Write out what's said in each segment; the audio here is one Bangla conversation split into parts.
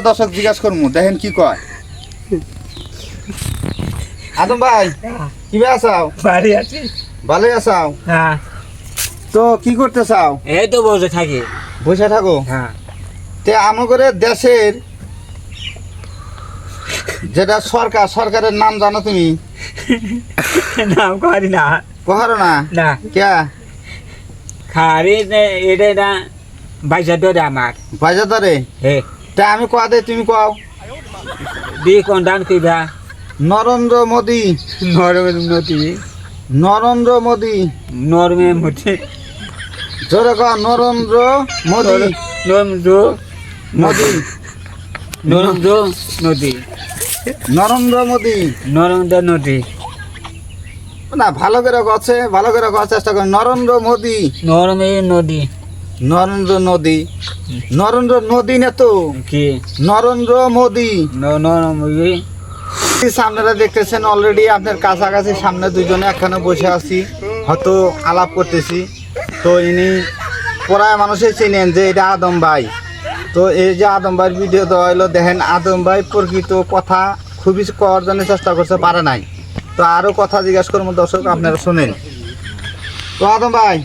দর্শক জিজ্ঞাসা করবো, দেখেন কি কয়। আদম ভাই কিভাবে আসাও? বাড়ি আছি। ভালোই আসাও? হ্যাঁ। তো কি করতে চাও? এই তো বসে থাকি। বসে থাকো? হ্যাঁ। তে আমাদের দেশের যেটা সরকারের নাম জানো তুমি? নাম করি না। কহারো না? না। কে? খারি এটা না বাইশা ধরে আমার। বাজা ধরে? হে তা আমি কোয়া দে, তুমি কোয়াও। দি কোন দান কইবা? নরেন্দ্র মোদী। নরমের নদী। নরেন্দ্র মোদী। নরমে মুঠে। জোরে কও, নরেন্দ্র মোদী। নরেন্দ্র মোদী। নরেন্দ্র নদী। নরেন্দ্র মোদী। নরেন্দ্র নদী। না, ভালো করে গছে, ভালো করে গছ চেষ্টা করে। নরেন্দ্র মোদী। নরমের নদী। নরেন্দ্র নদী। নরেন্দ্র নদী না তো, কি? নরেন্দ্র মোদী। নরমে আপনারা দেখতেছেন অলরেডি আপনার কাছাকাছি সামনে দুজনে একখানে বসে আছি, হয়তো আলাপ করতেছি। তো ইনি প্রায় মানুষই চিনেন যে এটা আদম ভাই। তো এই যে আদম ভাইয়ের ভিডিও দেওয়া হলো, দেখেন আদম ভাই প্রকৃত কথা খুবই করার জন্য চেষ্টা করতে পারে নাই। তো আরও কথা জিজ্ঞাসা করবো দর্শক, আপনারা শোনেন। তো আদম ভাই,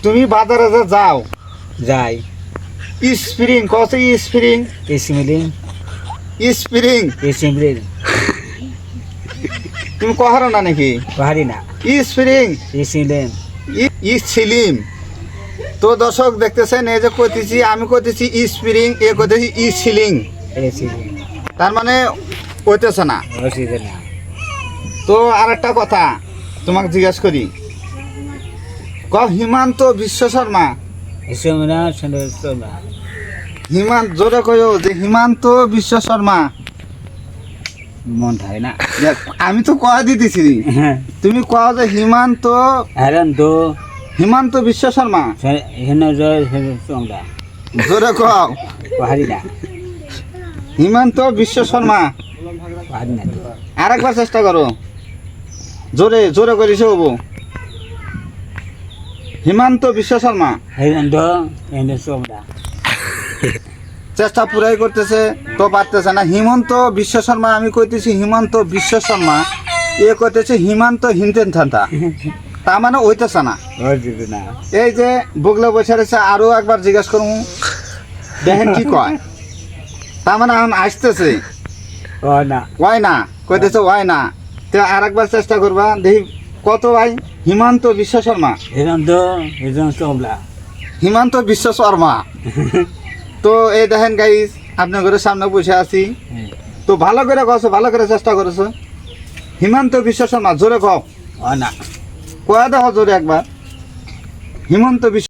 তুমি বাজারে যে যাও, যাই। স্প্রিং কত? স্প্রিং ইসমিলিং স্প্রিং ইসমিলিং তুমি কহারো না নাকি? পাহাড়ি না। স্প্রিং ইসমিলিং সিলিম। তো দর্শক দেখতেছেন, এই যে কইতেছি, আমি কইতেছি স্প্রিং, এ কইতেছি সিলিং, ইসমিলিং তার মানে কইতেছে না। অসুবিধা না। তো আর একটা কথা তোমাকে জিজ্ঞাসা করি, হিমান্ত বিশ্ব শর্মা। ইসমিনা সুন্দর না। জোরে কয়ো যে হিমান্ত বিশ্ব শর্মা। মন থাকে না। দেখ, আমি তো কয়া দিতেছি, তুমি কয়া যে হিমান্ত বিশ্ব শর্মা। জোরে কও, পাহাড়ি না। হিমান্ত বিশ্ব শর্মা। পাহাড়ি না তো। আর একবার চেষ্টা করো, জোরে জোরে করিস হবো। হিমান্ত বিশ্ব শর্মা। চেষ্টা পুরাই করতেছে তো পারতেছে না। হিমন্ত বিশ্ব শর্মা, আমি কইতেছি হিমন্ত বিশ্ব শর্মা, এ কইতেছে হিমান্ত হিনতেন থান্তা, তার মানে ওইতেছে না। এই যে বগলে বসে রয়েছে, আরো একবার জিজ্ঞাসা করবো, দেখেন কি কয়। তার মানে এখন আসতেছে ওয়াই না, কইতেছে ওয়াই না। তো আর একবার চেষ্টা করবা, দেখি কত ভাই। হিমন্ত বিশ্ব শর্মা। হিমন্ত বিশ্ব শর্মা। তো এই দেখেন গাইস, আপনার ঘরের সামনে বসে আছি। তো ভালো করে কছো, ভালো করে চেষ্টা করেছো। হিমন্ত বিশ্ব শর্মা, জোরে কও। না। কয়া দেখো জোরে একবার, হিমন্ত বিশ্ব